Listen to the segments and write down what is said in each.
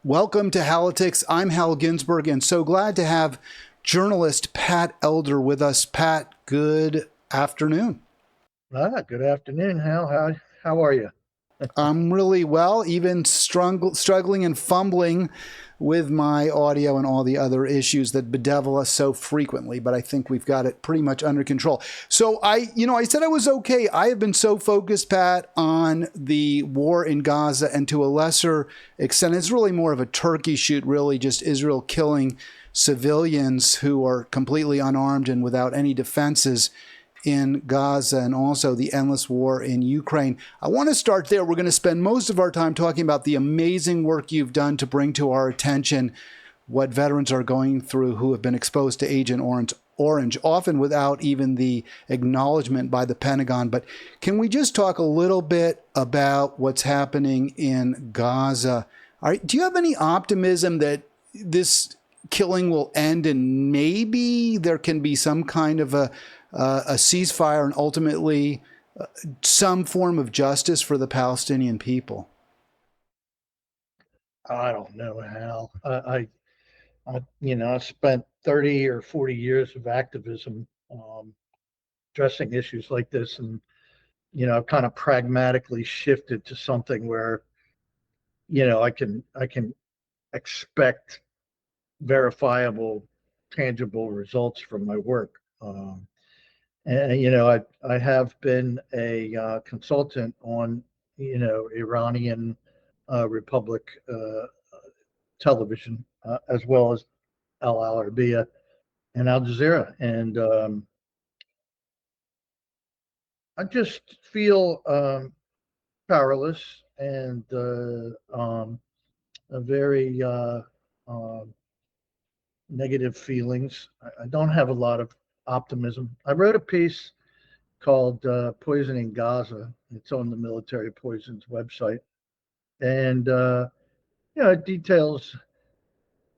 Welcome to Halitics. I'm Hal Ginsberg, and so glad to have journalist Pat Elder with us. Pat, good afternoon. Good afternoon, Hal. How are you? I'm really well, even struggling and fumbling with my audio and all the other issues that bedevil us so frequently, but I think we've got it pretty much under control. So I said I was okay. I have been so focused, Pat, on the war in Gaza, and to a lesser extent, it's really more of a turkey shoot, really just Israel killing civilians who are completely unarmed and without any defenses in Gaza, and also the endless war in Ukraine. I want to start there. We're going to spend most of our time talking about the amazing work you've done to bring to our attention what veterans are going through who have been exposed to Agent Orange, often without even the acknowledgement by the Pentagon. But can we just talk a little bit about what's happening in Gaza? Do you have any optimism that this killing will end and maybe there can be some kind of a ceasefire and ultimately some form of justice for the Palestinian people? I don't know, Hal. I spent 30 or 40 years of activism addressing issues like this, and I've kind of pragmatically shifted to something where I can expect verifiable, tangible results from my work. I have been a consultant on Iranian Republic television, as well as Al Arabiya and Al Jazeera, and I just feel powerless and a very negative feelings. I don't have a lot of optimism. I wrote a piece called "Poisoning Gaza." It's on the military poisons website, and it details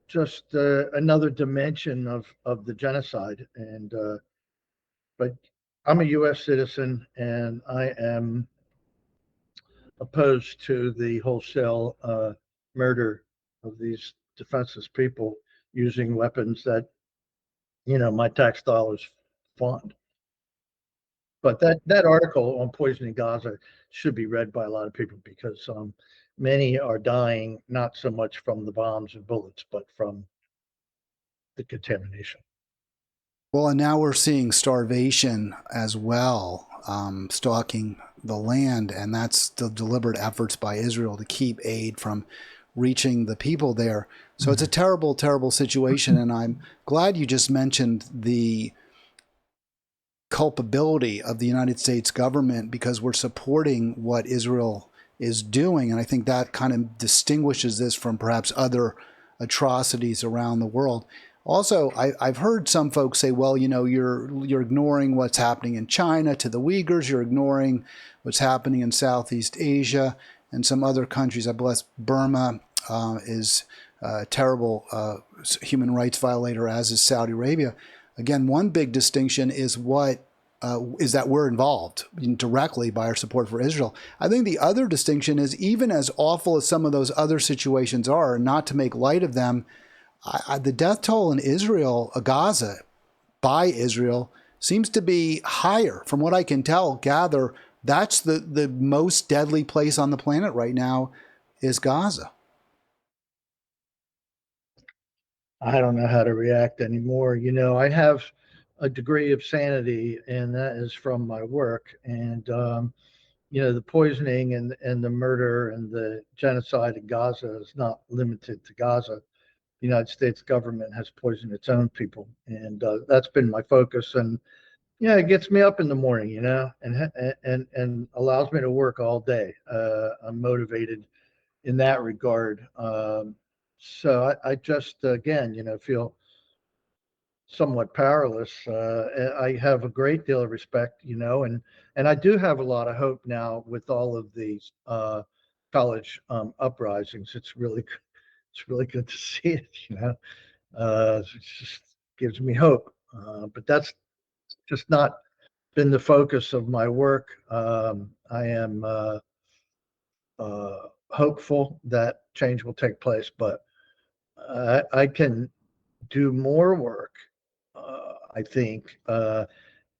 just another dimension of the genocide. And but I'm a U.S. citizen, and I am opposed to the wholesale murder of these defenseless people using weapons that my tax dollars fund. But that article on poisoning Gaza should be read by a lot of people, because many are dying not so much from the bombs and bullets, but from the contamination. Well, and now we're seeing starvation as well, stalking the land, and that's the deliberate efforts by Israel to keep aid from reaching the people there. So it's a terrible, terrible situation, and I'm glad you just mentioned the culpability of the United States government, because we're supporting what Israel is doing. And I think that kind of distinguishes this from perhaps other atrocities around the world. Also, I've heard some folks say, well, you're ignoring what's happening in China to the Uyghurs, you're ignoring what's happening in Southeast Asia and some other countries. I believe Burma is a terrible human rights violator, as is Saudi Arabia. Again, one big distinction is is that we're involved directly by our support for Israel. I think the other distinction is, even as awful as some of those other situations are, not to make light of them, the death toll in Israel, Gaza, by Israel, seems to be higher. From what I can gather, that's the most deadly place on the planet right now is Gaza. I don't know how to react anymore. I have a degree of sanity, and that is from my work. And the poisoning and the murder and the genocide in Gaza is not limited to Gaza. The United States government has poisoned its own people, and that's been my focus. And it gets me up in the morning, and allows me to work all day. I'm motivated in that regard. So I just, again, feel somewhat powerless. I have a great deal of respect, and I do have a lot of hope now with all of these college uprisings. It's really good to see it. It just gives me hope. But that's just not been the focus of my work. I am hopeful that change will take place, but I can do more work, I think,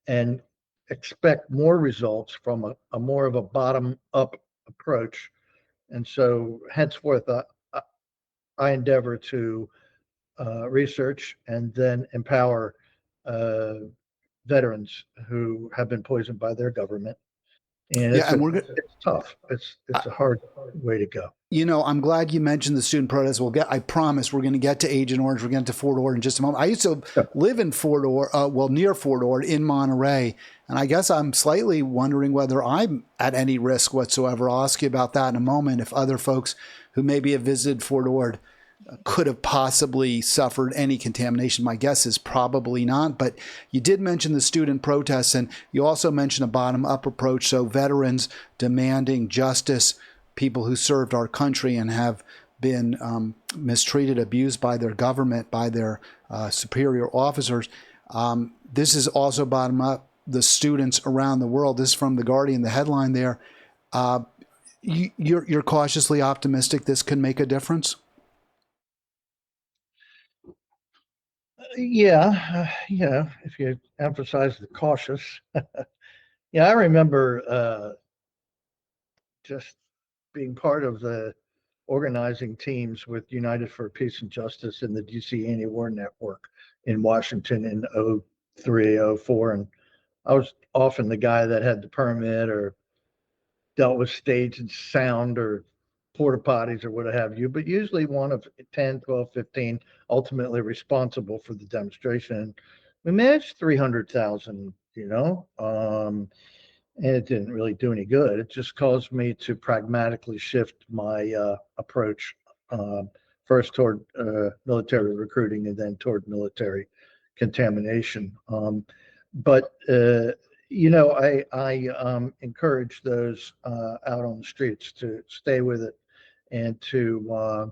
and expect more results from a more of a bottom up approach. And so henceforth, I endeavor to research and then empower uh, veterans who have been poisoned by their government. And Yeah, and it's tough. It's a hard way to go. I'm glad you mentioned the student protest. I promise we're going to get to Agent Orange. We're going to get to Fort Ord in just a moment. I used to live in Fort Ord, near Fort Ord in Monterey. And I guess I'm slightly wondering whether I'm at any risk whatsoever. I'll ask you about that in a moment. If other folks who maybe have visited Fort Ord could have possibly suffered any contamination. My guess is probably not, but you did mention the student protests, and you also mentioned a bottom-up approach, so veterans demanding justice, people who served our country and have been mistreated, abused by their government, by their superior officers. This is also bottom-up, the students around the world. This is from The Guardian, the headline there. You're cautiously optimistic this can make a difference? Yeah, if you emphasize the cautious. Yeah, I remember just being part of the organizing teams with United for Peace and Justice and the DC Anti-War Network in Washington in 03, 04. And I was often the guy that had the permit or dealt with stage and sound or porta potties or what have you, but usually one of 10, 12, 15 ultimately responsible for the demonstration. We managed 300,000, and it didn't really do any good. It just caused me to pragmatically shift my approach, first toward military recruiting and then toward military contamination. But I encourage those out on the streets to stay with it and to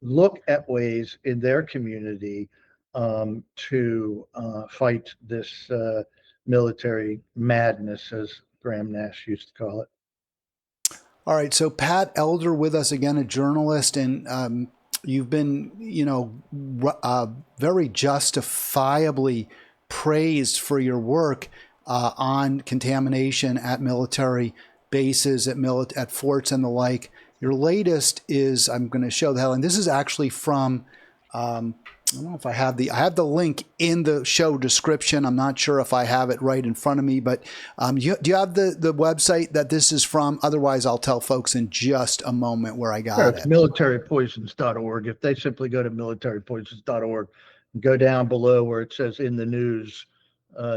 look at ways in their community to fight this military madness, as Graham Nash used to call it. All right, so Pat Elder with us again, a journalist, and you've been, very justifiably praised for your work on contamination at military bases, at forts, and the like. Your latest is, I'm going to show the headline. This is actually from. I don't know if I have the link in the show description. I'm not sure if I have it right in front of me, but do you have the website that this is from? Otherwise, I'll tell folks in just a moment where I got It's it. militarypoisons.org. If they simply go to militarypoisons.org and go down below where it says in the news,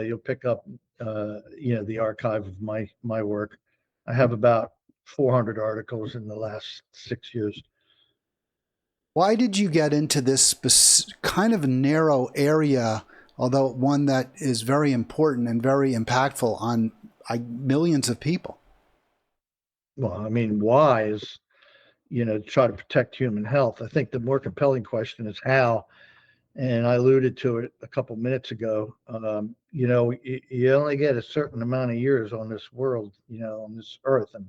you'll pick up, the archive of my work. I have about 400 articles in the last 6 years. Why did you get into this kind of narrow area, although one that is very important and very impactful on millions of people? Well, I mean, why is, to try to protect human health. I think the more compelling question is how, and I alluded to it a couple minutes ago. You only get a certain amount of years on this world, on this earth. And,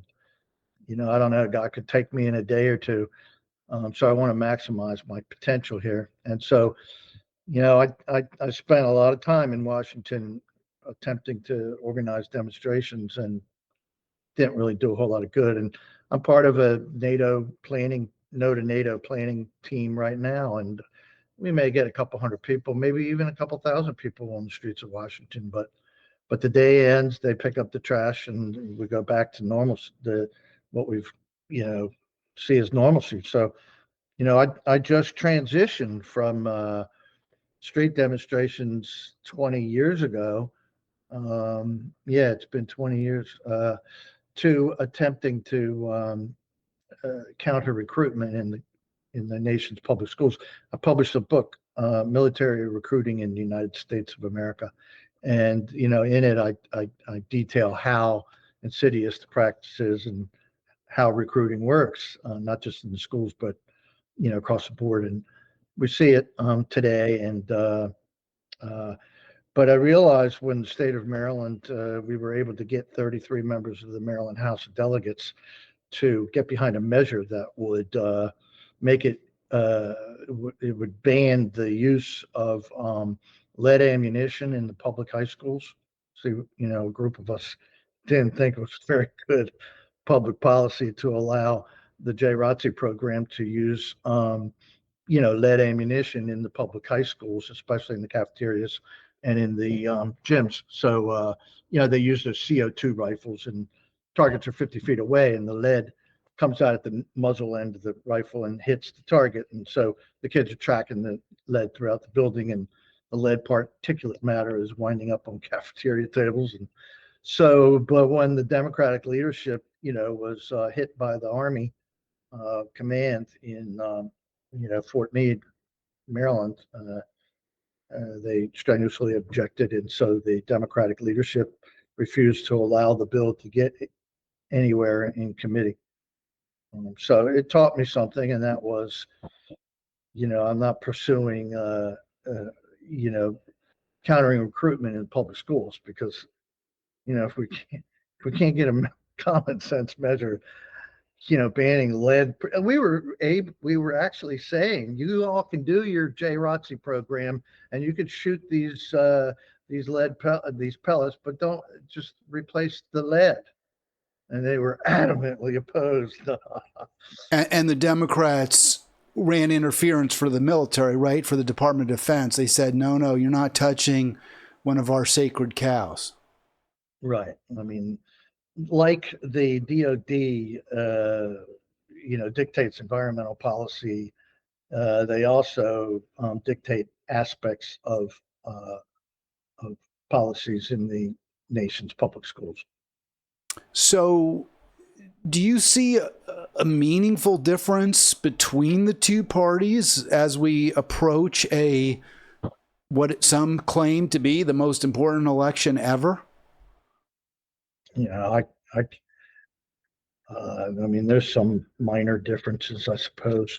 I don't know, God could take me in a day or two. So I want to maximize my potential here. And so, I spent a lot of time in Washington attempting to organize demonstrations and didn't really do a whole lot of good. And I'm part of a NATO planning team right now. And we may get a couple hundred people, maybe even a couple thousand people on the streets of Washington. But the day ends, they pick up the trash and we go back to normal, what we've, see as normalcy. So, I just transitioned from street demonstrations 20 years ago. It's been 20 years to attempting to counter recruitment in the nation's public schools. I published a book, Military Recruiting in the United States of America, and in it I detail how insidious the practice is and how recruiting works, not just in the schools but across the board. And we see it today. And but I realized when the state of Maryland, we were able to get 33 members of the Maryland House of Delegates to get behind a measure that would make it it would ban the use of lead ammunition in the public high schools. So, a group of us didn't think it was very good public policy to allow the JROTC program to use lead ammunition in the public high schools, especially in the cafeterias and in the gyms. So, they use those CO2 rifles, and targets are 50 feet away, and the lead comes out at the muzzle end of the rifle and hits the target. And so the kids are tracking the lead throughout the building, and the lead particulate matter is winding up on cafeteria tables. And so, but when the Democratic leadership, was hit by the Army command in Fort Meade, Maryland, they strenuously objected, and so the Democratic leadership refused to allow the bill to get anywhere in committee. So it taught me something, and that was, I'm not pursuing, countering recruitment in public schools, because, if we can't get a common sense measure, banning lead. We were actually saying, you all can do your JROTC program, and you could shoot these these pellets, but don't just replace the lead. And they were adamantly opposed. And the Democrats ran interference for the military, right? For the Department of Defense. They said, no, you're not touching one of our sacred cows. Right. I mean, like the DOD, dictates environmental policy, they also dictate aspects of policies in the nation's public schools. So, do you see a meaningful difference between the two parties as we approach what some claim to be the most important election ever? I mean, there's some minor differences, I suppose,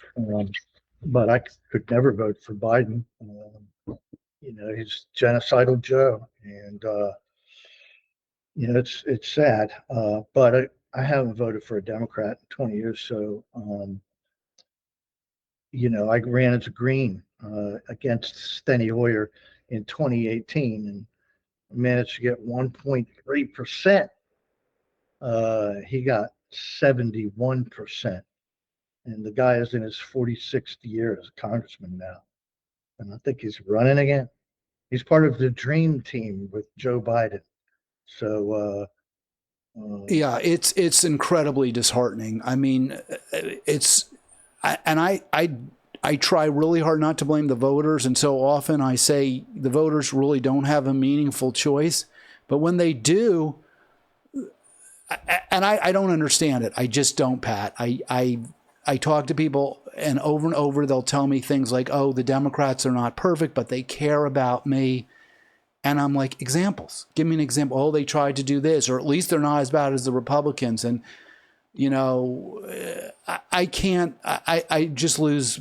but I could never vote for Biden. He's genocidal Joe, and it's sad. But I haven't voted for a Democrat in 20 years, so I ran as a Green against Steny Hoyer in 2018 and managed to get 1.3%. He got 71%. And the guy is in his 46th year as a congressman now. And I think he's running again. He's part of the dream team with Joe Biden. So, yeah, it's incredibly disheartening. I mean, I try really hard not to blame the voters. And so often I say the voters really don't have a meaningful choice. But when they do, I don't understand it. I just don't, Pat. I talk to people, and over they'll tell me things like, oh, the Democrats are not perfect, but they care about me. And I'm like, examples. Give me an example. Oh, they tried to do this, or at least they're not as bad as the Republicans. And, I can't, I just lose,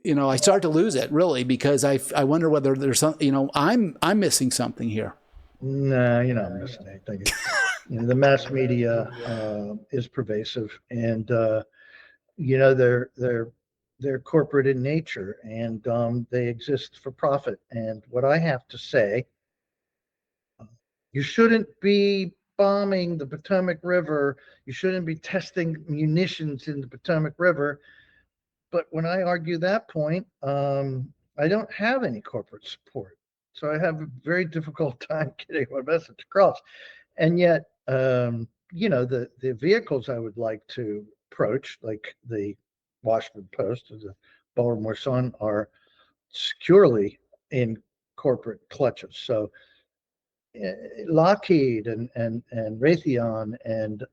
I start to lose it, really, because I wonder whether there's something, I'm missing something here. No, you're not missing anything. The mass media is pervasive, and they're corporate in nature, and they exist for profit. And what I have to say, you shouldn't be bombing the Potomac River. You shouldn't be testing munitions in the Potomac River. But when I argue that point, I don't have any corporate support. So I have a very difficult time getting my message across. And yet, the vehicles I would like to approach, like the Washington Post or the Baltimore Sun, are securely in corporate clutches. So Lockheed and Raytheon and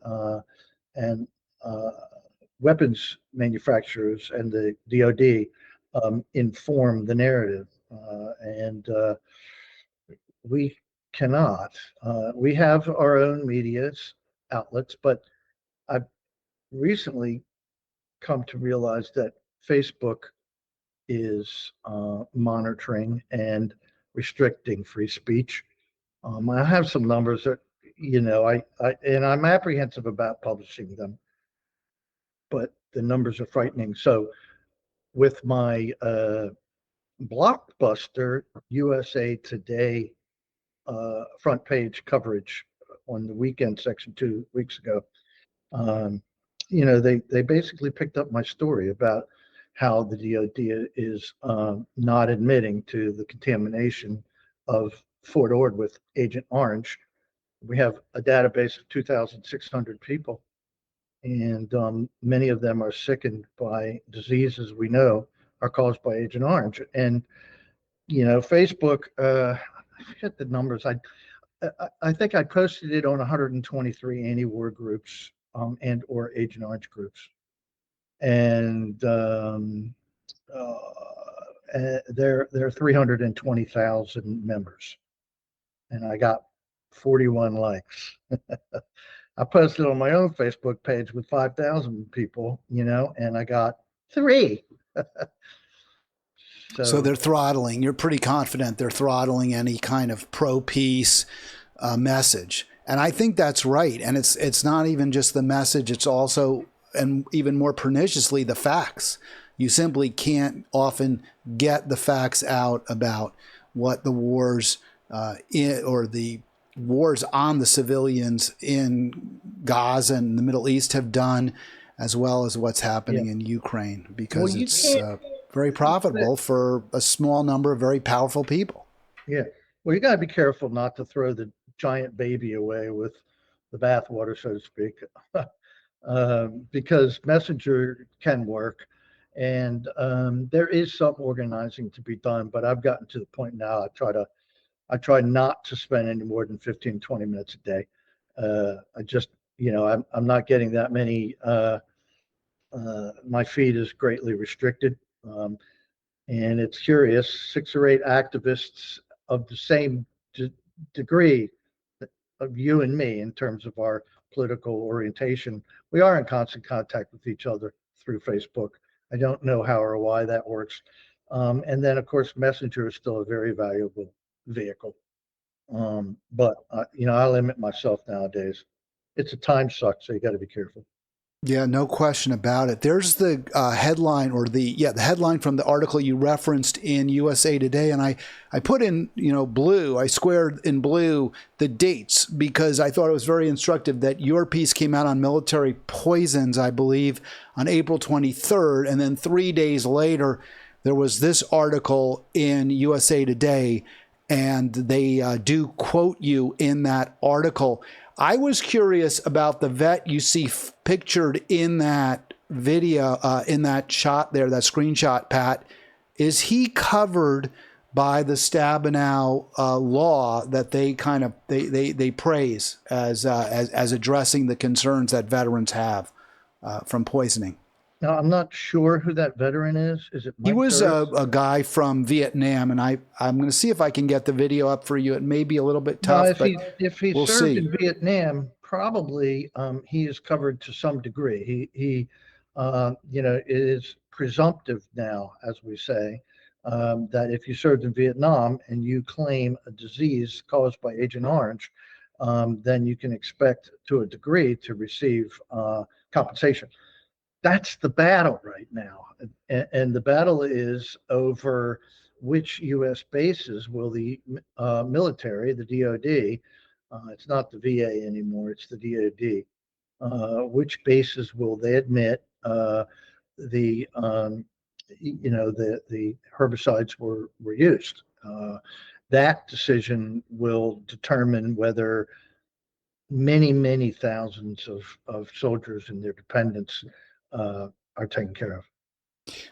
weapons manufacturers and the DoD inform the narrative, and we cannot. We have our own media outlets, but I've recently come to realize that Facebook is monitoring and restricting free speech. I have some numbers that, and I'm apprehensive about publishing them, but the numbers are frightening. So with my blockbuster USA Today front page coverage on the weekend section 2 weeks ago, um, they basically picked up my story about how the DoD is not admitting to the contamination of Fort Ord with Agent Orange. We have a database of 2,600 people, and many of them are sickened by diseases we know are caused by Agent Orange. And Facebook, I forget the numbers. I think I posted it on 123 anti-war groups and or Agent Orange groups, and there are 320,000 members, and I got 41 likes. I posted on my own Facebook page with 5,000 people, and I got 3. So they're throttling. You're pretty confident they're throttling any kind of pro-peace message, and I think that's right. And it's not even just the message; it's also, and even more perniciously, the facts. You simply can't often get the facts out about what the wars or the wars on the civilians in Gaza and the Middle East have done, as well as what's happening in Ukraine, because it's very profitable for a small number of very powerful people. Yeah. Well, you got to be careful not to throw the giant baby away with the bathwater, so to speak, because Messenger can work. And there is some organizing to be done, but I've gotten to the point now I try not to spend any more than 15, 20 minutes a day. I just, I'm not getting that many. My feed is greatly restricted. And it's curious, 6 or 8 activists of the same degree of you and me in terms of our political orientation, we are in constant contact with each other through Facebook. I don't know how or why that works. And then, of course, Messenger is still a very valuable vehicle. But I limit myself nowadays. It's a time suck, so you got to be careful. Yeah, no question about it. There's the headline, or the headline from the article you referenced in USA Today, and I put in blue. I squared in blue the dates because I thought it was very instructive that your piece came out on military poisons, I believe, on April 23rd, and then 3 days later there was this article in USA Today, and they do quote you in that article. I was curious about the vet you see pictured in that video, in that shot there, that screenshot, Pat. Is he covered by the Stabenow law that they kind of they praise as addressing the concerns that veterans have from poisoning? Now, I'm not sure who that veteran is. Is it Mike He was Durst? a guy from Vietnam, and I'm going to see if I can get the video up for you. It may be a little bit No, tough, but if he we'll served see. in Vietnam, probably he is covered to some degree. He it is presumptive now, as we say, that if you served in Vietnam and you claim a disease caused by Agent Orange, then you can expect to a degree to receive compensation. That's the battle right now. And the battle is over which U.S. bases will the military, the DoD, it's not the VA anymore, it's the DoD, which bases will they admit the the herbicides were used. That decision will determine whether many thousands of soldiers and their dependents are taken care of.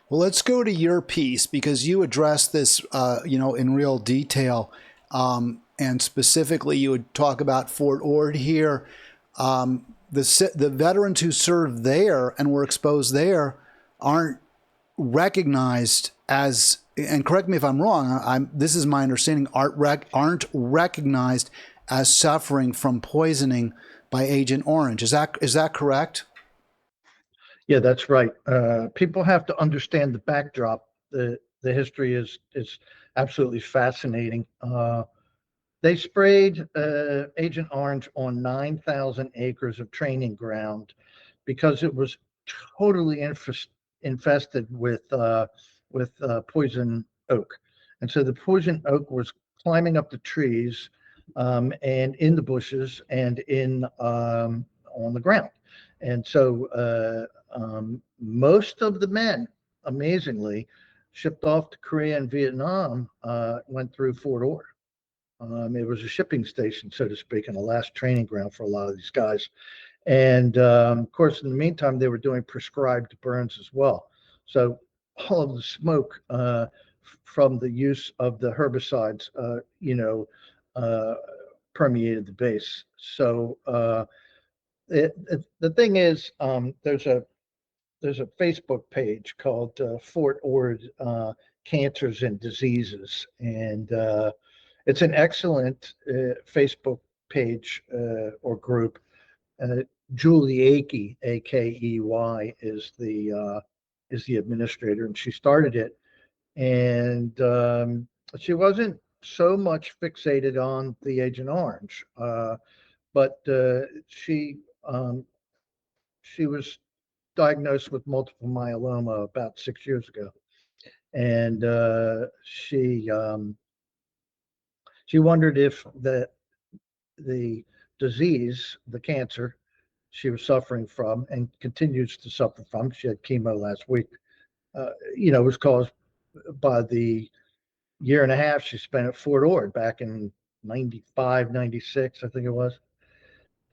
Well, let's go to your piece because you address this, in real detail, and specifically, you would talk about Fort Ord here. The veterans who served there and were exposed there aren't recognized as, and correct me if I'm wrong. This is my understanding. Aren't recognized as suffering from poisoning by Agent Orange. Is that correct? Yeah, that's right. People have to understand the backdrop. The history is absolutely fascinating. They sprayed Agent Orange on 9,000 acres of training ground because it was totally infested with poison oak, and so the poison oak was climbing up the trees, and in the bushes and in on the ground, and so most of the men, amazingly, shipped off to Korea and Vietnam went through Fort Ord. It was a shipping station, so to speak, and a last training ground for a lot of these guys. And of course, in the meantime, they were doing prescribed burns as well. So all of the smoke from the use of the herbicides, uh, permeated the base. So the thing is, there's a Facebook page called Fort Ord Cancers and Diseases, and it's an excellent Facebook page or group. Julie Akey, Akey, is the administrator, and she started it. And she wasn't so much fixated on the Agent Orange, but she was diagnosed with multiple myeloma about 6 years ago, and she wondered if the disease, the cancer she was suffering from and continues to suffer from, she had chemo last week, was caused by the year and a half she spent at Fort Ord back in 95, 96, I think it was.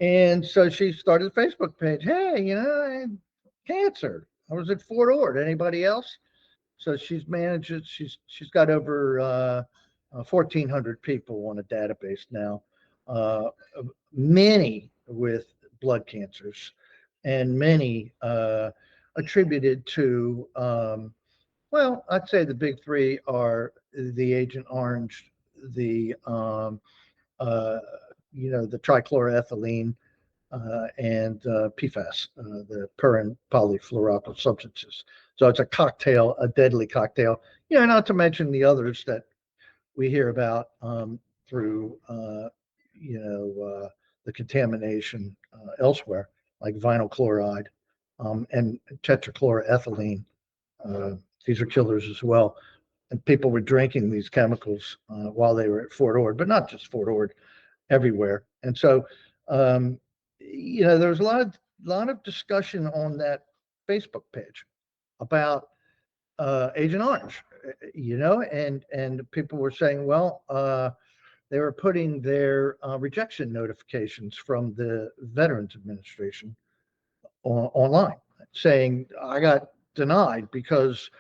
And so she started a Facebook page. Hey, I had cancer. I was at Fort Ord. Anybody else? So she's got over 1,400 people on a database now, uh, many with blood cancers, and many attributed to, well, I'd say the big three are the Agent Orange, the uh, the trichloroethylene, and PFAS, the per and polyfluoroalkyl substances. So it's a cocktail, a deadly cocktail. Not to mention the others that we hear about through, the contamination elsewhere, like vinyl chloride and tetrachloroethylene. Uh, these are killers as well. And people were drinking these chemicals while they were at Fort Ord, but not just Fort Ord, everywhere. And so, there was a lot of discussion on that Facebook page about Agent Orange, and people were saying, well, they were putting their rejection notifications from the Veterans Administration online, saying I got denied because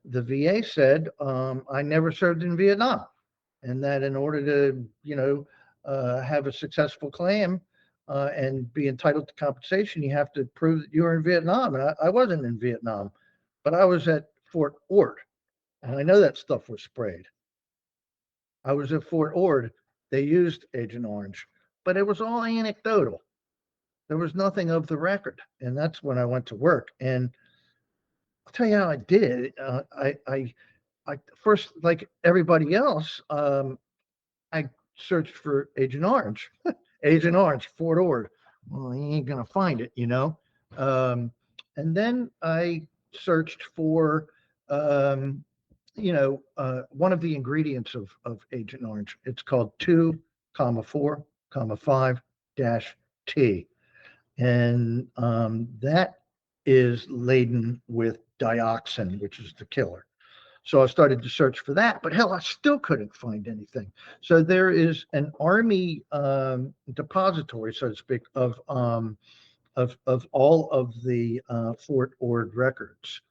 the VA said I never served in Vietnam, and that in order to, have a successful claim and be entitled to compensation, you have to prove that you were in Vietnam. And I wasn't in Vietnam, but I was at Fort Ord, and I know that stuff was sprayed. I was at Fort Ord. They used Agent Orange, but it was all anecdotal. There was nothing of the record, and that's when I went to work. And I'll tell you how I did it. I first, like everybody else, I searched for Agent Orange, Agent Orange, Fort Ord. Well, you ain't gonna find it, Um, and then I searched for, one of the ingredients of Agent Orange. It's called 2,4,5 dash T, and that is laden with dioxin, which is the killer. So I started to search for that, but hell, I still couldn't find anything. So there is an Army depository, so to speak, of all of the Fort Ord records,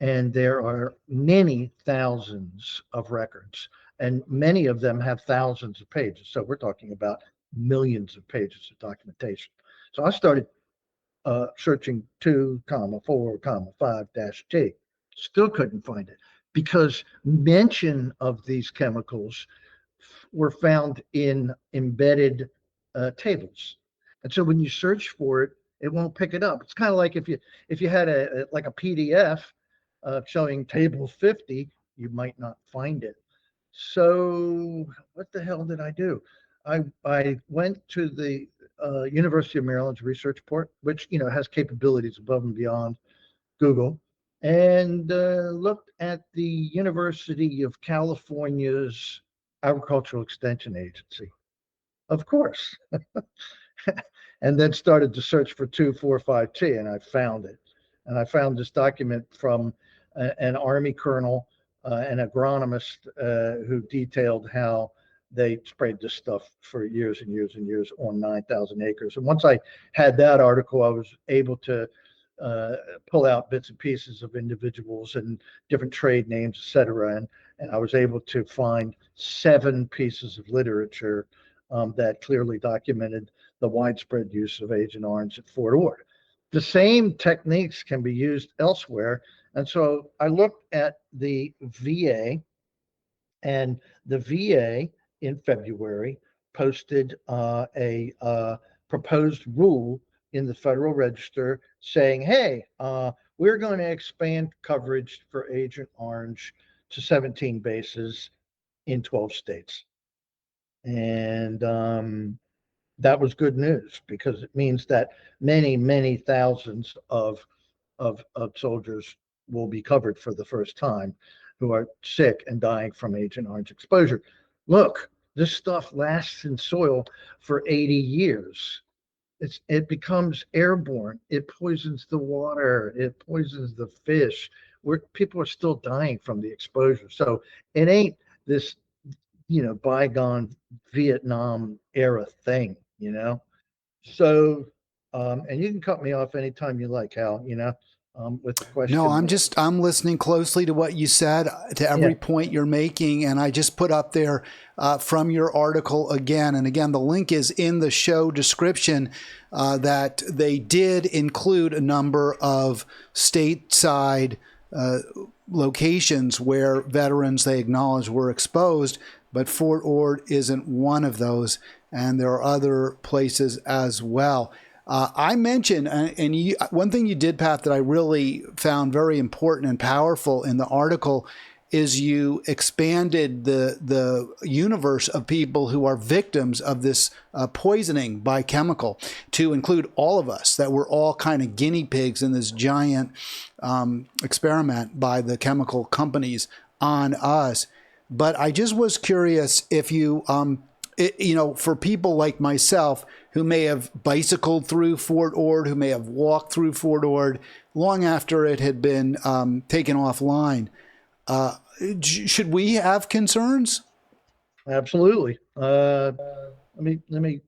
and there are many thousands of records, and many of them have thousands of pages. So we're talking about millions of pages of documentation. So I started searching 2,4,5 T. Still couldn't find it because mention of these chemicals were found in embedded tables. And so when you search for it, it won't pick it up. It's kind of like if you had a PDF showing table 50, you might not find it. So what the hell did I do? I went to the University of Maryland's research port, which has capabilities above and beyond Google, and looked at the University of California's Agricultural Extension Agency. Of course. And then started to search for 2,4,5-T, and I found it. And I found this document from an Army colonel, an agronomist who detailed how they sprayed this stuff for years and years and years on 9,000 acres. And once I had that article, I was able to pull out bits and pieces of individuals and different trade names, et cetera. And I was able to find 7 pieces of literature that clearly documented the widespread use of Agent Orange at Fort Ord. The same techniques can be used elsewhere. And so I looked at the VA, and the VA in February posted a proposed rule in the Federal Register saying, hey, we're going to expand coverage for Agent Orange to 17 bases in 12 states. And that was good news, because it means that many, many thousands of soldiers will be covered for the first time who are sick and dying from Agent Orange exposure. Look, this stuff lasts in soil for 80 years. It becomes airborne. It poisons the water. It poisons the fish. People are still dying from the exposure. So it ain't this, bygone Vietnam era thing, So, and you can cut me off anytime you like, Hal, with the No, question. I'm listening closely to what you said, to Yeah, every point you're making. And I just put up there from your article again. And again, the link is in the show description that they did include a number of stateside locations where veterans they acknowledge were exposed, but Fort Ord isn't one of those. And there are other places as well. I mentioned, and one thing you did, Pat, that I really found very important and powerful in the article is you expanded the universe of people who are victims of this poisoning by chemical to include all of us, that we're all kind of guinea pigs in this giant experiment by the chemical companies on us. But I just was curious if you, for people like myself who may have bicycled through Fort Ord, who may have walked through Fort Ord long after it had been taken offline, should we have concerns? absolutely. Let me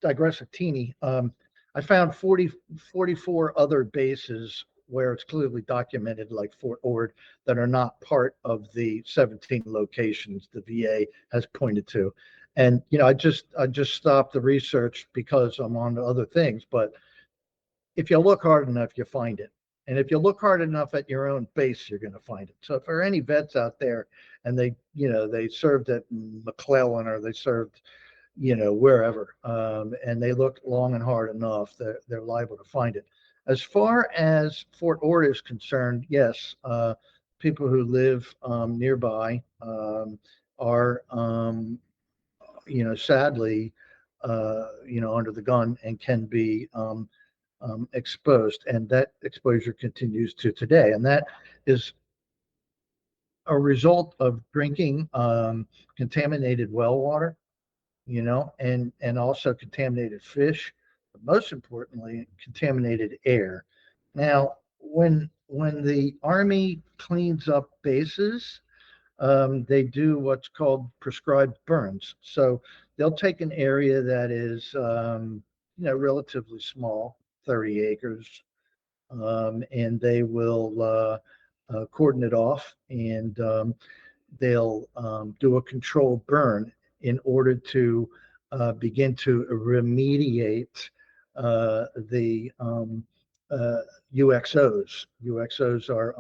digress a teeny. I found 44 other bases where it's clearly documented, like Fort Ord, that are not part of the 17 locations the VA has pointed to. And I just stopped the research because I'm on to other things. But if you look hard enough, you find it. And if you look hard enough at your own base, you're going to find it. So if there are any vets out there and they served at McClellan, or they served wherever, and they look long and hard enough, they're liable to find it. As far as Fort Ord is concerned, yes, people who live nearby are, sadly, under the gun and can be exposed, and that exposure continues to today, and that is a result of drinking contaminated well water, and also contaminated fish, but most importantly, contaminated air. Now, when the Army cleans up bases, they do what's called prescribed burns. So they'll take an area that is, relatively small, 30 acres, and they will cordon it off, and they'll do a controlled burn in order to begin to remediate the UXOs. UXOs are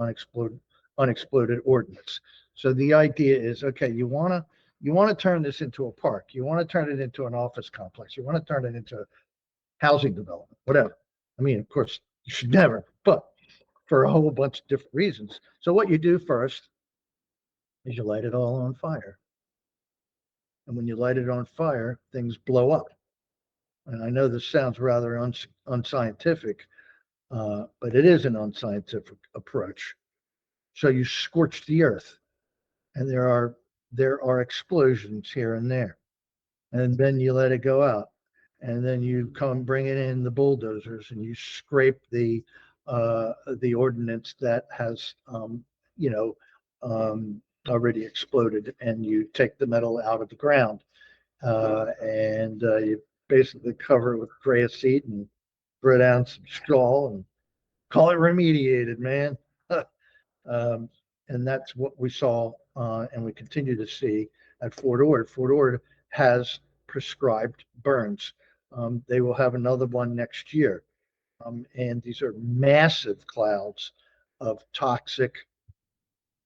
unexploded ordnance. So the idea is, okay, you want to turn this into a park, you want to turn it into an office complex, you want to turn it into housing development, whatever. I mean, of course, you should never, but for a whole bunch of different reasons. So what you do first is you light it all on fire. And when you light it on fire, things blow up. And I know this sounds rather unscientific, but it is an unscientific approach. So you scorch the earth, and there are explosions here and there, and then you let it go out, and then you come bringing in the bulldozers, and you scrape the ordnance that has you know already exploded, and you take the metal out of the ground, and you basically cover it with gray acetate and throw down some straw and call it remediated, man. um, and that's what we saw, and we continue to see at Fort Ord. Fort Ord has prescribed burns. They will have another one next year. And these are massive clouds of toxic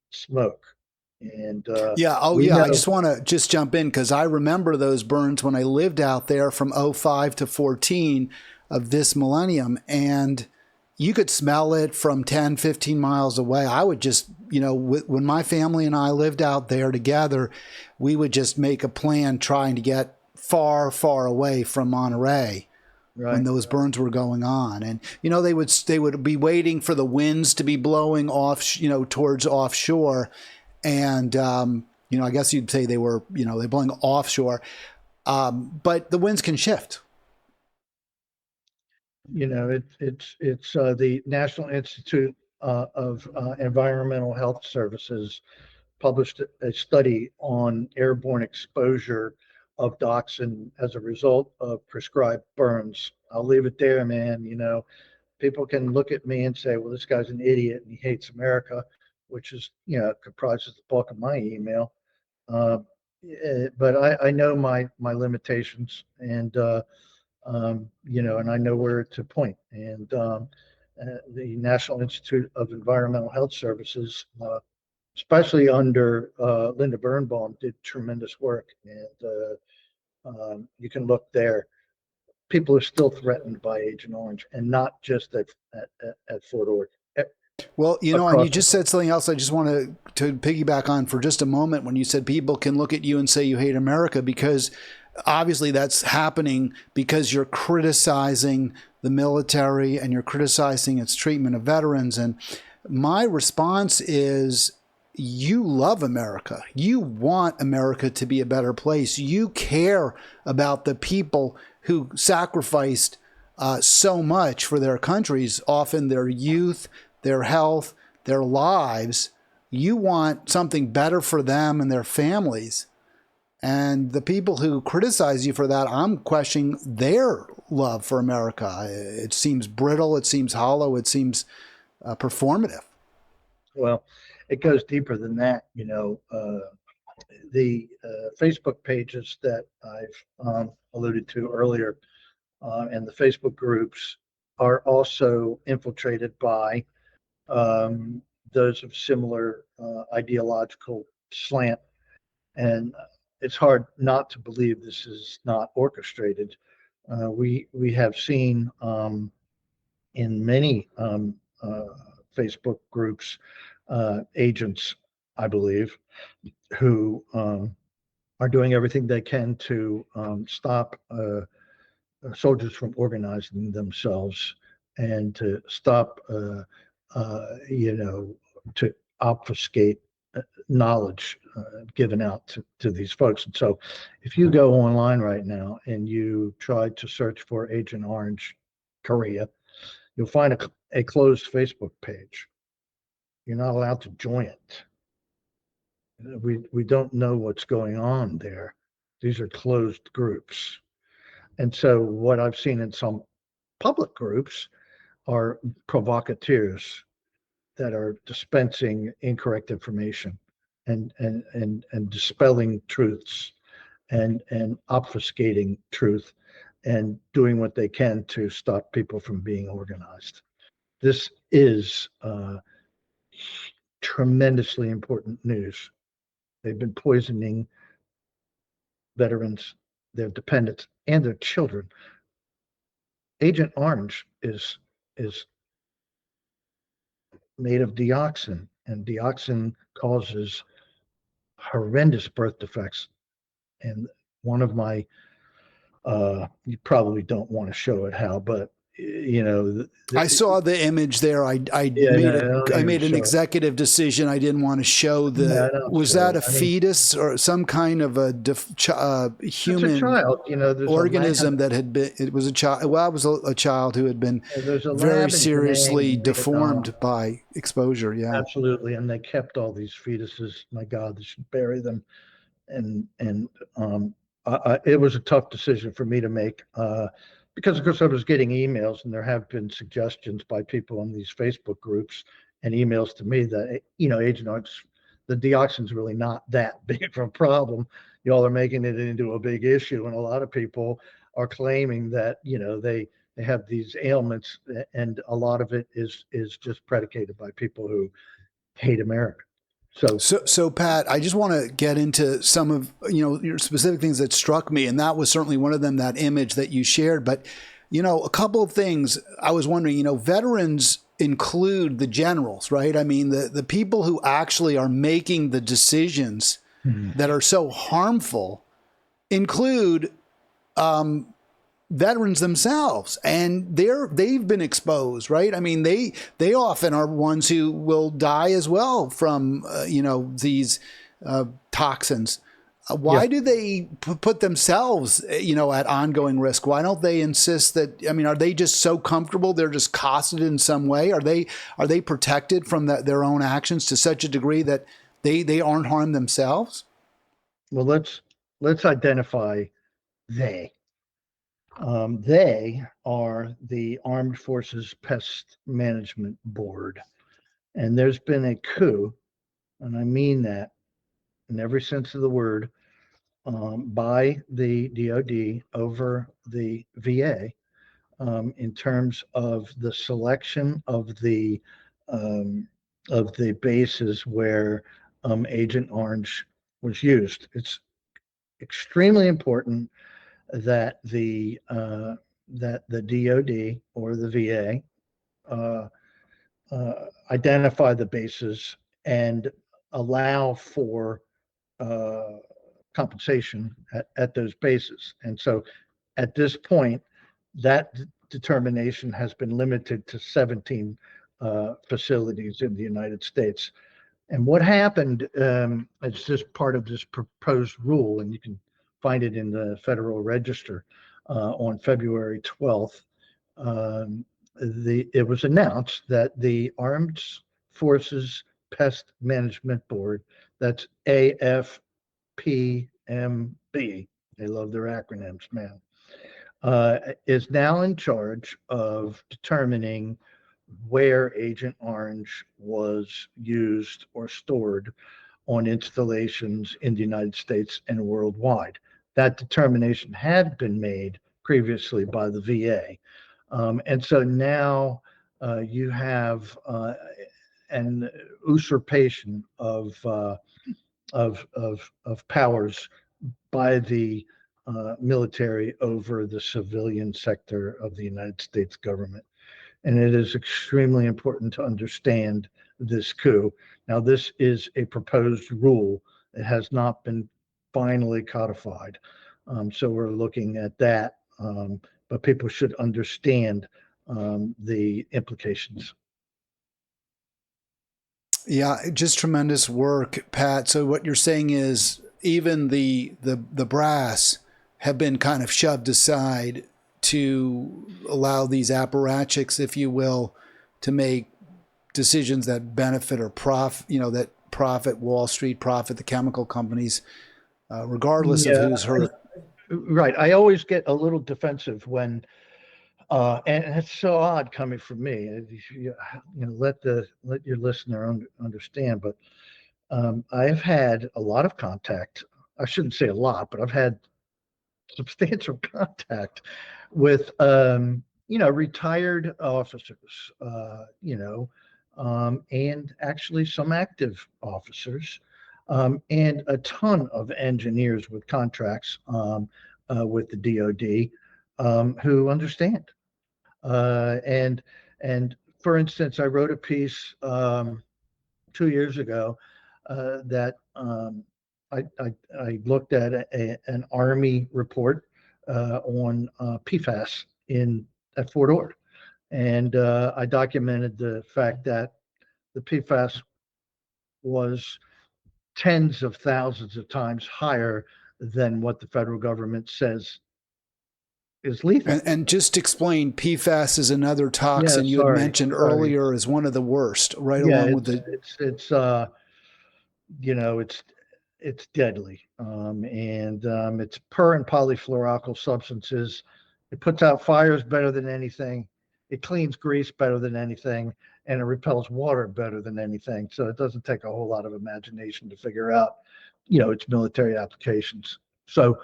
smoke. And Yeah. Oh, we yeah. I know, just want to just jump in because I remember those burns when I lived out there from '05 to 14 of this millennium. And you could smell it from 10, 15 miles away. I would just, when my family and I lived out there together, we would just make a plan trying to get far, far away from Monterey when right? those burns were going on. And they would be waiting for the winds to be blowing off, towards offshore. And I guess you'd say they're blowing offshore. But the winds can shift. It's the National Institute of Environmental Health Services published a study on airborne exposure of dioxin as a result of prescribed burns. I'll leave it there, man. People can look at me and say, well, this guy's an idiot and he hates America, which is, comprises the bulk of my email. Uh, but I know my limitations, and and I know where to point. And the National Institute of Environmental Health Services, especially under Linda Birnbaum, did tremendous work. And you can look there. People are still threatened by Agent Orange, and not just at Fort Ord. Well, and you Across the just said something else I just want to piggyback on for just a moment when you said people can look at you and say you hate America, because obviously that's happening because you're criticizing the military and you're criticizing its treatment of veterans. And my response is, you love America. You want America to be a better place. You care about the people who sacrificed so much for their countries, often their youth, their health, their lives. You want something better for them and their families. And the people who criticize you for that, I'm questioning their love for America. It seems brittle. It seems hollow. It seems performative. Well, it goes deeper than that. The Facebook pages that I've alluded to earlier, and the Facebook groups are also infiltrated by those of similar ideological slant. And it's hard not to believe this is not orchestrated. We have seen in many Facebook groups agents, I believe, who are doing everything they can to stop soldiers from organizing themselves, and to stop, to obfuscate knowledge given out to these folks. And so if you go online right now and you try to search for Agent Orange Korea, you'll find a closed Facebook page. You're not allowed to join it. We don't know what's going on there. These are closed groups. And so what I've seen in some public groups are provocateurs that are dispensing incorrect information, and dispelling truths, and obfuscating truth, and doing what they can to stop people from being organized. This is tremendously important news. They've been poisoning veterans, their dependents, and their children. Agent Orange is made of dioxin, and dioxin causes horrendous birth defects. And one of my, you probably don't want to show it how, but you know, I saw the image there. I yeah, made no, I don't even an show it. executive decision. I didn't want to show Yeah, the. I don't Was show that it. a I mean, fetus or some kind of a it's a human child. You know, there's a lab. organism that had been? It was a child. Well, it was a child who had been There's a very lab in Da Nang seriously in Vietnam. deformed by exposure. Yeah. Absolutely, and they kept all these fetuses. My God, they should bury them. And it was a tough decision for me to make because, of course, I was getting emails, and there have been suggestions by people in these Facebook groups and emails to me that Agent Orange, the dioxin's really not that big of a problem. Y'all are making it into a big issue, and a lot of people are claiming that they have these ailments, and a lot of it is just predicated by people who hate America. So So Pat, I just want to get into some of your specific things that struck me, and that was certainly one of them. That image that you shared, but a couple of things I was wondering. Veterans include the generals, right? I mean, the people who actually are making the decisions that are so harmful include veterans themselves, and they've been exposed, right? I mean, they often are ones who will die as well from these toxins. yeah. Why do they put themselves at ongoing risk? Why don't they insist that? I mean, are they just so comfortable they're just costed in some way? Are they protected from their own actions to such a degree that they aren't harmed themselves? Well, let's identify they. They are the Armed Forces Pest Management Board, and there's been a coup, and I mean that in every sense of the word, by the DoD over the VA in terms of the selection um, of the bases where Agent Orange was used. It's extremely important that the DoD or the VA uh, identify the bases and allow for uh, compensation at those bases. And so at this point, that determination has been limited to 17 facilities in the United States. And what happened, it's just part of this proposed rule, and you can find it in the Federal Register on February 12th. Um, it was announced that the Armed Forces Pest Management Board, that's AFPMB, they love their acronyms, man, is now in charge of determining where Agent Orange was used or stored on installations in the United States and worldwide. That determination had been made previously by the VA. And so now you have an usurpation of powers by the military over the civilian sector of the United States government. And it is extremely important to understand this coup. Now, this is a proposed rule. It has not been finally codified. So we're looking at that. But people should understand the implications. Yeah, just tremendous work, Pat. So what you're saying is even the brass have been kind of shoved aside to allow these apparatchiks, if you will, to make decisions that benefit or profit, that profit Wall Street, profit the chemical companies, regardless of Yeah, who's hurt. right. I always get a little defensive when and it's so odd coming from me. Let your listener understand. But I've had a lot of contact. I shouldn't say a lot, but I've had substantial contact with retired officers. And actually some active officers, and a ton of engineers with contracts with the DoD who understand. And for instance, I wrote a piece 2 years ago that I looked at an Army report on PFAS at Fort Ord. And I documented the fact that the PFAS was tens of thousands of times higher than what the federal government says is lethal. And just explain, PFAS is another Yeah, toxin you had sorry, mentioned sorry. earlier as one of the worst, right Yeah, along with the. it's you know, it's deadly, and it's per and polyfluoroalkyl substances. It puts out fires better than anything. It cleans grease better than anything, and it repels water better than anything. So it doesn't take a whole lot of imagination to figure out, its military applications. So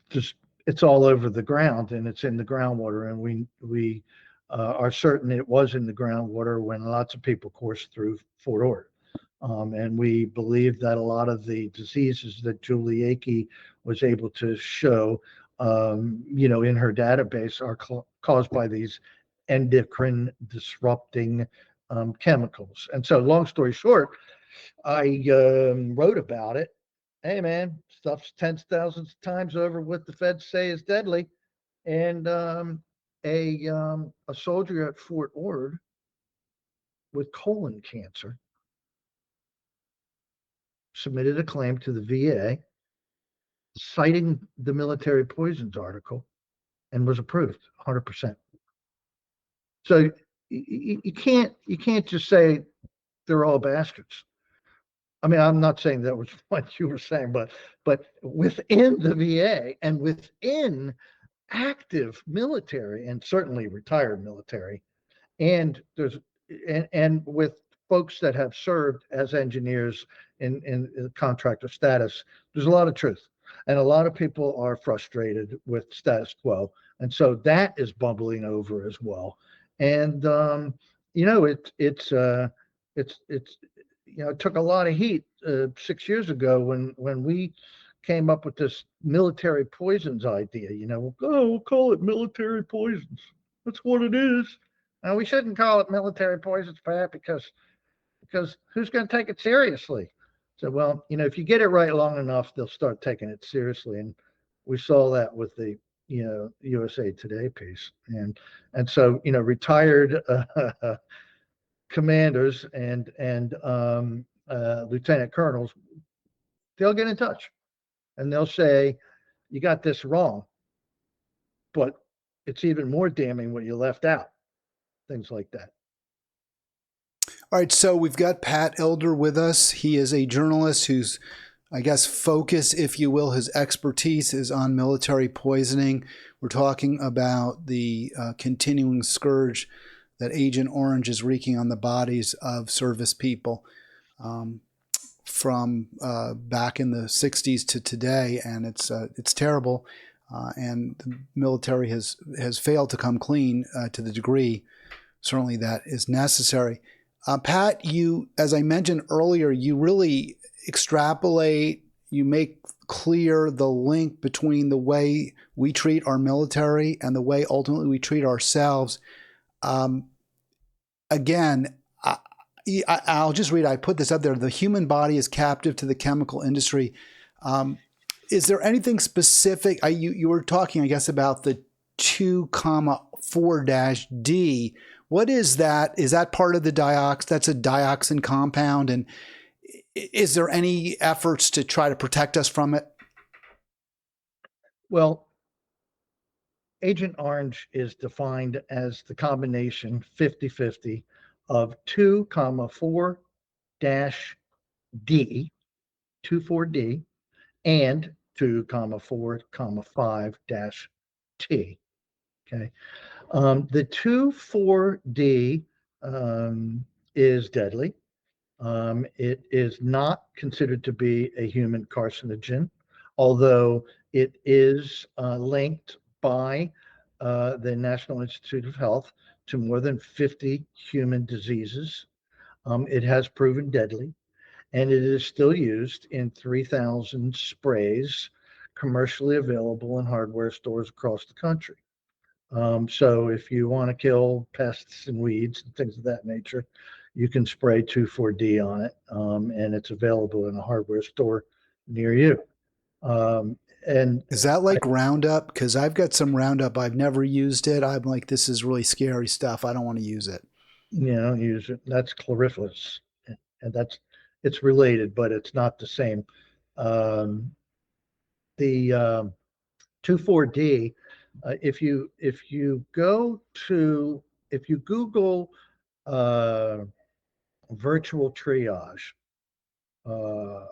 just it's all over the ground, and it's in the groundwater, and we are certain it was in the groundwater when lots of people coursed through Fort Ord. And we believe that a lot of the diseases that Julie Akey was able to show, in her database are caused by these endocrine disrupting chemicals. And so, long story short, I wrote about it. Hey, man, stuff's tens of thousands of times over what the feds say is deadly. And a soldier at Fort Ord with colon cancer submitted a claim to the VA citing the military poisons article and was approved 100%. So you can't just say they're all bastards. I mean, I'm not saying that was what you were saying, but within the VA and within active military and certainly retired military, and with folks that have served as engineers in contractor status, there's a lot of truth, and a lot of people are frustrated with status quo, and so that is bubbling over as well. And it's it took a lot of heat 6 years ago when we came up with this military poisons idea. We'll call it military poisons. That's what it is. Now, we shouldn't call it military poisons, Pat, because who's going to take it seriously? So, well, if you get it right long enough, they'll start taking it seriously, and we saw that with the USA Today piece, and so retired commanders and lieutenant colonels, they'll get in touch and they'll say, "You got this wrong, but it's even more damning what you left out." Things like that. All right, so we've got Pat Elder with us. He is a journalist whose, I guess, focus, if you will, his expertise is on military poisoning. We're talking about the continuing scourge that Agent Orange is wreaking on the bodies of service people from back in the 60s to today, and it's terrible. And the military has failed to come clean to the degree, certainly, that is necessary. Pat, you, as I mentioned earlier, you really extrapolate, you make clear the link between the way we treat our military and the way ultimately we treat ourselves. Again, I'll just read, I put this up there. The human body is captive to the chemical industry. Is there anything specific? You were talking, I guess, about the 2,4-D. What is that? Is that part of the that's a dioxin compound? And is there any efforts to try to protect us from it? Well, Agent Orange is defined as the combination 50-50 of 2,4-D, 24D, and 2,4,5-T. Okay. The 2,4-D is deadly. It is not considered to be a human carcinogen, although it is linked by the National Institute of Health to more than 50 human diseases. It has proven deadly, and it is still used in 3,000 sprays commercially available in hardware stores across the country. So if you want to kill pests and weeds and things of that nature, you can spray 2,4-D on it, and it's available in a hardware store near you. and Is that like Roundup? Because I've got some Roundup. I've never used it. I'm like, this is really scary stuff. I don't want to use it. use it. That's chloriflus, and it's related, but it's not the same. Um, the 2,4-D, if you Google uh, virtual triage uh,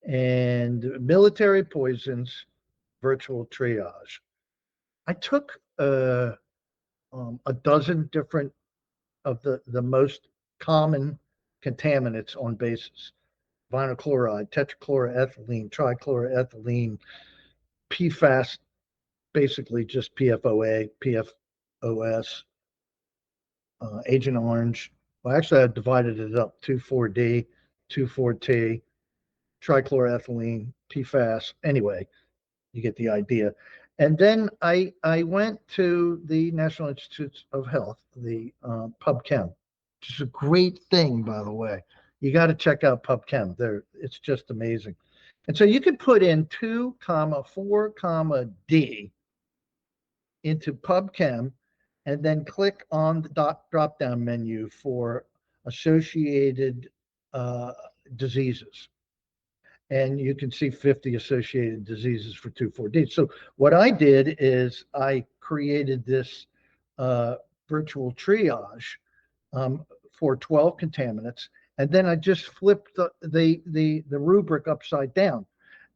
and military poisons virtual triage, I took a dozen different of the most common contaminants on basis: vinyl chloride, tetrachloroethylene, trichloroethylene, PFAS, basically just PFOA, PFOS, Agent Orange. Well, actually, I divided it up: 2,4-D, 2,4-T, trichloroethylene, PFAS. Anyway, you get the idea. And then I went to the National Institutes of Health, the PubChem, which is a great thing, by the way. You got to check out PubChem. It's just amazing. And so you can put in 2, 4, D into PubChem, and then click on the drop down menu for associated uh, diseases. And you can see 50 associated diseases for 2,4-D. So what I did is I created this uh, virtual triage for 12 contaminants, and then I just flipped the rubric upside down,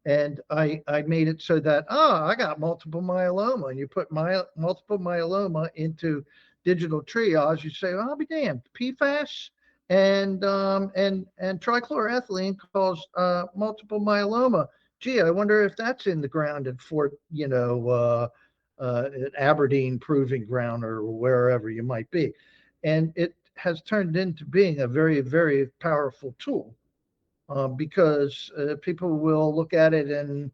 and I made it so that I got multiple myeloma, and you put multiple myeloma into digital triage. You say, I'll be damned, PFAS and trichloroethylene cause multiple myeloma. Gee, I wonder if that's in the ground at Fort, at Aberdeen Proving Ground or wherever you might be, and it has turned into being a very, very powerful tool because people will look at it and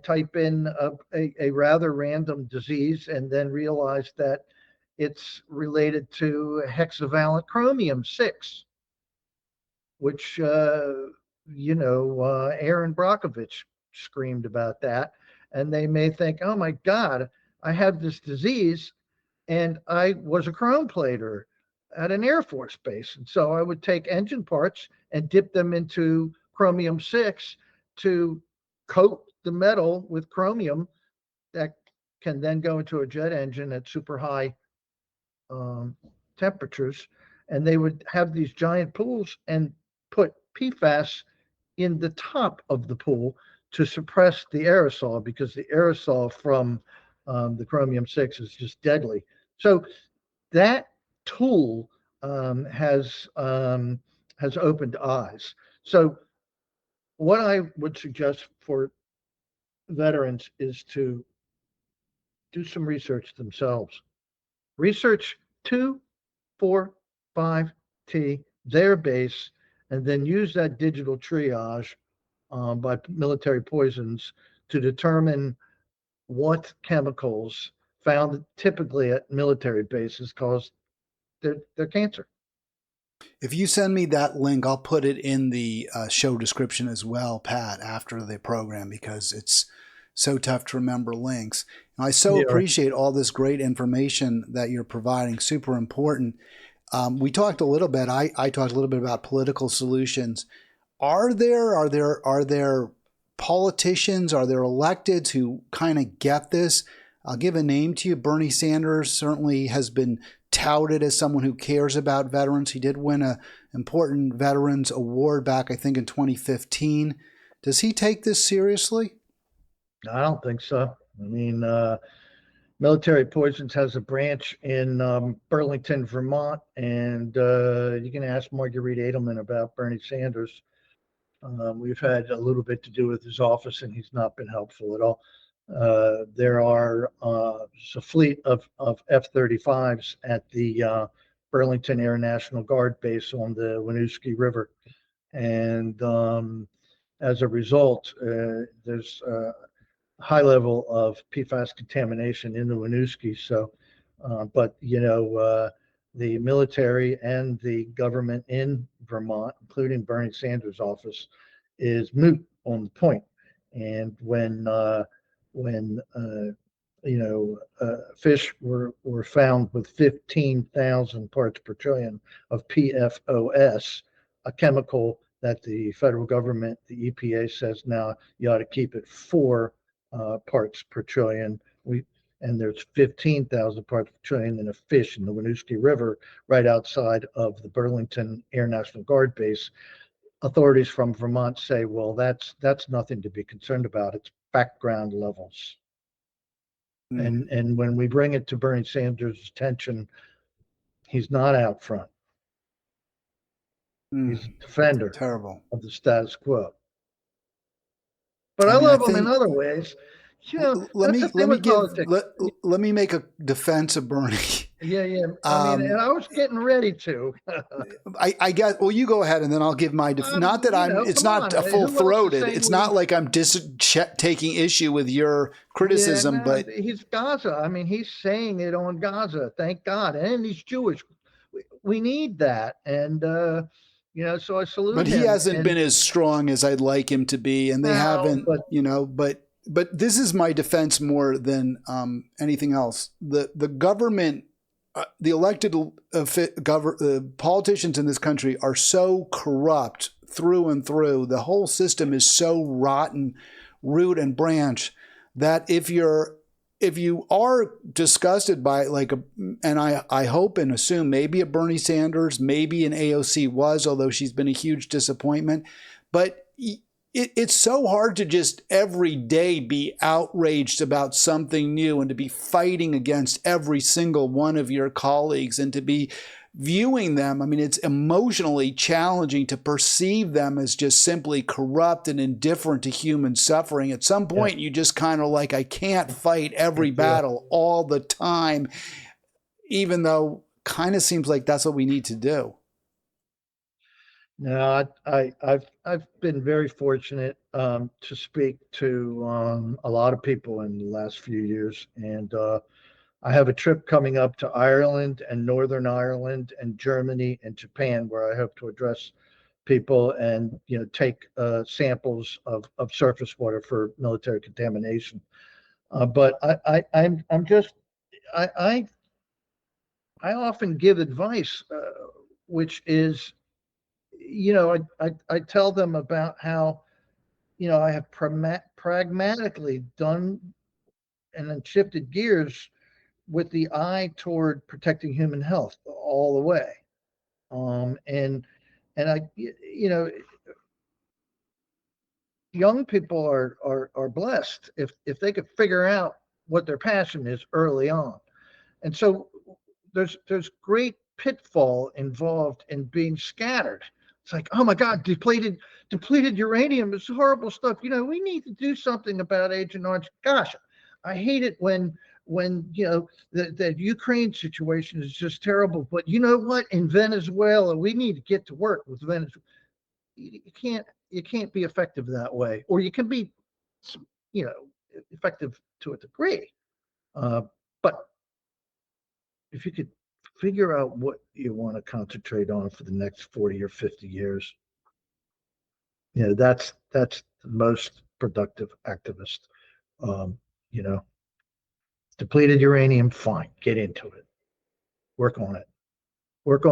type in a rather random disease and then realize that it's related to hexavalent chromium 6, which Aaron Brockovich screamed about that, and they may think, oh my God, I have this disease, and I was a chrome plater at an Air Force base. And so I would take engine parts and dip them into chromium 6 to coat the metal with chromium that can then go into a jet engine at super high um, temperatures. And they would have these giant pools and put PFAS in the top of the pool to suppress the aerosol, because the aerosol from the chromium 6 is just deadly. So that tool has opened eyes. So what I would suggest for veterans is to do some research themselves. Research 2, 4, 5T, their base, and then use that digital triage by military poisons to determine what chemicals found typically at military bases cause their cancer. If you send me that link, I'll put it in the show description as well, Pat, after the program, because it's so tough to remember links. And I so Yeah. appreciate all this great information that you're providing. Super important. We talked a little bit. I talked a little bit about political solutions. Are there politicians? Are there electeds who kind of get this? I'll give a name to you. Bernie Sanders certainly has been touted as someone who cares about veterans. He did win an important Veterans Award back, I think, in 2015. Does he take this seriously? I don't think so. I mean, Military Poisons has a branch in Burlington, Vermont, and you can ask Marguerite Edelman about Bernie Sanders. We've had a little bit to do with his office, and he's not been helpful at all. There are a fleet of F-35s at the Burlington Air National Guard base on the Winooski River. And as a result, there's high level of PFAS contamination in the Winooski. So, but the military and the government in Vermont, including Bernie Sanders' office, is moot on the point. And when fish were found with 15,000 parts per trillion of PFOS, a chemical that the federal government, the EPA, says now you ought to keep it 4 parts per trillion. And there's 15,000 parts per trillion in a fish in the Winooski River right outside of the Burlington Air National Guard base. Authorities from Vermont say, well, that's nothing to be concerned about. It's background levels. And when we bring it to Bernie Sanders' attention, he's not out front. He's a defender Terrible of the status quo. But I mean, love him in other ways. Let That's the thing with politics. Let me make a defense of Bernie. Yeah. I mean, and I was getting ready to. I guess. Well, you go ahead, and then I'll give my defense. Not that I'm. It's not a full throated. It's not like I'm taking issue with your criticism, but he's Gaza. I mean, he's saying it on Gaza. Thank God, and he's Jewish. We need that, and so I salute him. But he hasn't been as strong as I'd like him to be, and they haven't. But this is my defense more than anything else. The government, the elected politicians in this country are so corrupt through and through. The whole system is so rotten, root and branch, that if you are disgusted by and I hope and assume maybe a Bernie Sanders, maybe an AOC was, although she's been a huge disappointment, but it's so hard to just every day be outraged about something new and to be fighting against every single one of your colleagues and to be viewing them. I mean, it's emotionally challenging to perceive them as just simply corrupt and indifferent to human suffering. At some point, you just kind of I can't fight every battle all the time, even though kind of seems like that's what we need to do. No, I've been very fortunate to speak to a lot of people in the last few years, and I have a trip coming up to Ireland and Northern Ireland and Germany and Japan, where I hope to address people and take samples of surface water for military contamination. But I often give advice, which is, I tell them about how, I have pragmatically done and then shifted gears with the eye toward protecting human health all the way. And I, young people are blessed if they could figure out what their passion is early on. And so there's great pitfall involved in being scattered. It's like, oh my God, depleted uranium is horrible stuff. We need to do something about Agent Orange. Gosh, I hate it when the Ukraine situation is just terrible. But you know what? In Venezuela, we need to get to work with Venezuela. You can't be effective that way, or you can be, effective to a degree. But if you could figure out what you want to concentrate on for the next 40 or 50 years, that's the most productive activist. Depleted uranium, fine, get into it. Work on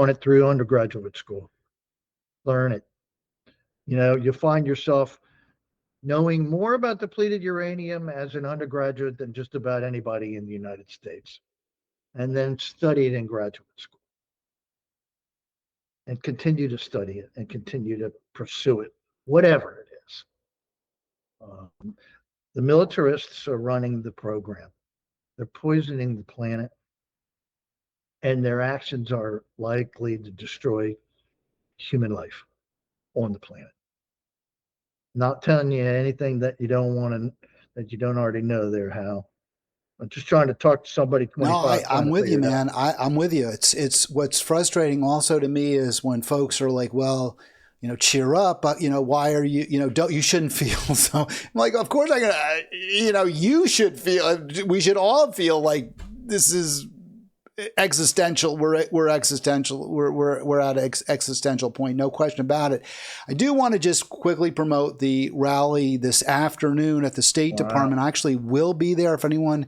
it through undergraduate school. Learn it. You'll find yourself knowing more about depleted uranium as an undergraduate than just about anybody in the United States. And then study it in graduate school. And continue to study it and continue to pursue it, whatever it is. The militarists are running the program. They're poisoning the planet, and their actions are likely to destroy human life on the planet. Not telling you anything that you don't already know there, Hal. I'm just trying to talk to somebody 25. No, I'm with you, man. I'm with you. It's what's frustrating also to me is when folks are like, well, cheer up, but why are you, you shouldn't feel so. I'm like, of course I gotta, you should feel, we should all feel like this is existential. We're existential. We're at an existential point. No question about it. I do want to just quickly promote the rally this afternoon at the State Department. I actually will be there. If anyone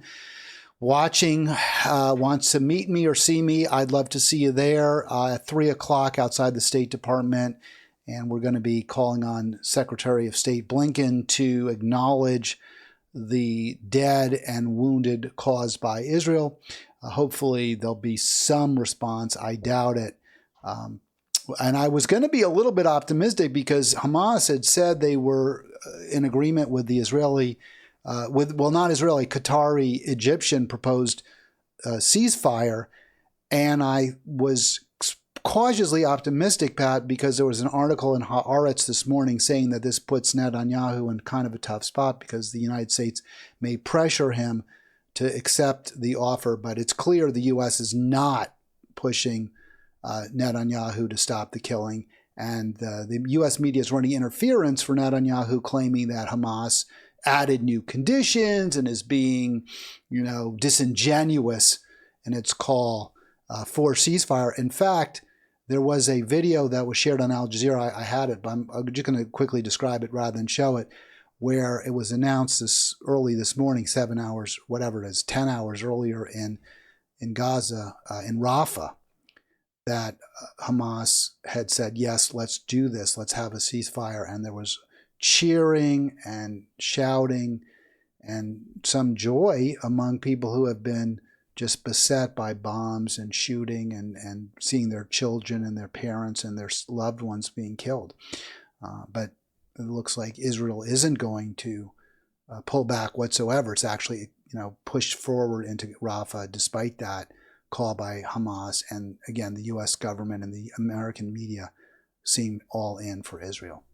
watching wants to meet me or see me, I'd love to see you there at 3:00 outside the State Department. And we're going to be calling on Secretary of State Blinken to acknowledge the dead and wounded caused by Israel. Hopefully there'll be some response. I doubt it. And I was going to be a little bit optimistic because Hamas had said they were in agreement with the Israeli, not Israeli, Qatari, Egyptian proposed ceasefire. And I was cautiously optimistic, Pat, because there was an article in Haaretz this morning saying that this puts Netanyahu in kind of a tough spot because the United States may pressure him to accept the offer, but it's clear the U.S. is not pushing Netanyahu to stop the killing. And the U.S. media is running interference for Netanyahu, claiming that Hamas added new conditions and is being, disingenuous in its call for ceasefire. In fact, there was a video that was shared on Al Jazeera. I had it, but I'm just going to quickly describe it rather than show it, where it was announced early this morning, 7 hours, whatever it is, 10 hours earlier in Gaza, in Rafah, that Hamas had said, yes, let's do this, let's have a ceasefire. And there was cheering and shouting and some joy among people who have been just beset by bombs and shooting and seeing their children and their parents and their loved ones being killed. But it looks like Israel isn't going to pull back whatsoever. It's actually, pushed forward into Rafah despite that call by Hamas. And again, the U.S. government and the American media seem all in for Israel.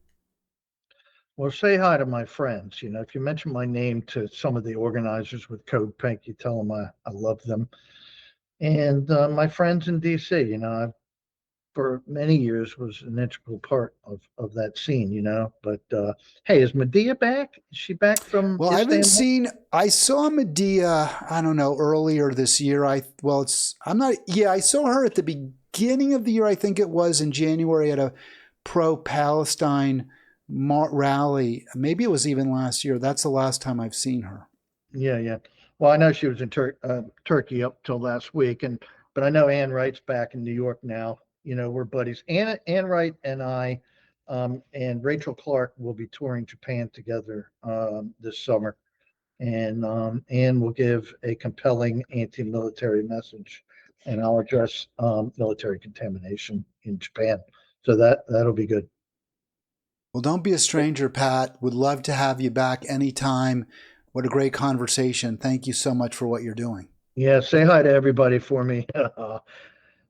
Well, say hi to my friends. If you mention my name to some of the organizers with Code Pink, you tell them I love them. And my friends in D.C., I for many years was an integral part of that scene, But hey, is Medea back? Is she back from Well, Istanbul? I saw Medea, I don't know, earlier this year. I saw her at the beginning of the year. I think it was in January at a pro-Palestine rally. Maybe it was even last year. That's the last time I've seen her. Yeah. Well, I know she was in Turkey up till last week, but I know Ann Wright's back in New York now. We're buddies. Ann Wright and I and Rachel Clark will be touring Japan together this summer. And Ann will give a compelling anti-military message, and I'll address military contamination in Japan. So that'll be good. Well, don't be a stranger, Pat. Would love to have you back anytime. What a great conversation. Thank you so much for what you're doing. Yeah, say hi to everybody for me.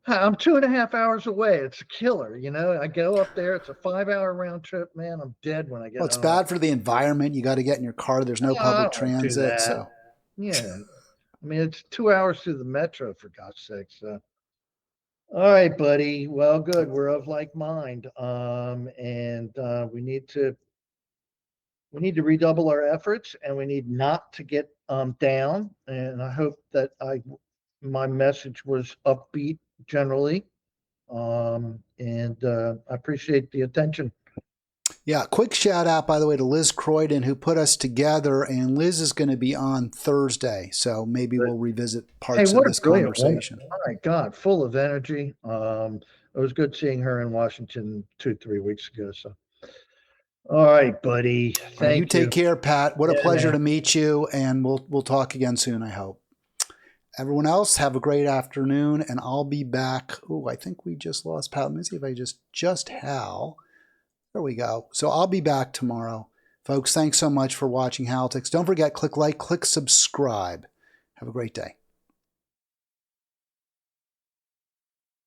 I'm 2.5 hours away. It's a killer. I go up there. It's a 5-hour round trip, man. I'm dead when I get Well, it's home. bad for the environment. You got to get in your car. There's no public transit. So, yeah, I mean, it's 2 hours through the metro, for God's sake. So, all right, buddy. Well, good. We're of like mind. And we need to redouble our efforts, and we need not to get down. And I hope that my message was upbeat generally. And I appreciate the attention. Yeah, quick shout out, by the way, to Liz Croydon, who put us together, and Liz is going to be on Thursday, so maybe we'll revisit parts of this conversation. Oh my God, full of energy. It was good seeing her in Washington 2-3 weeks ago. So, all right, buddy. Thank you. You take care, Pat. What a pleasure to meet you, and we'll talk again soon, I hope. Everyone else, have a great afternoon, and I'll be back. Oh, I think we just lost Pat. Let me see if I just Hal. There we go. So I'll be back tomorrow. Folks, thanks so much for watching Halitics. Don't forget, click like, click subscribe. Have a great day.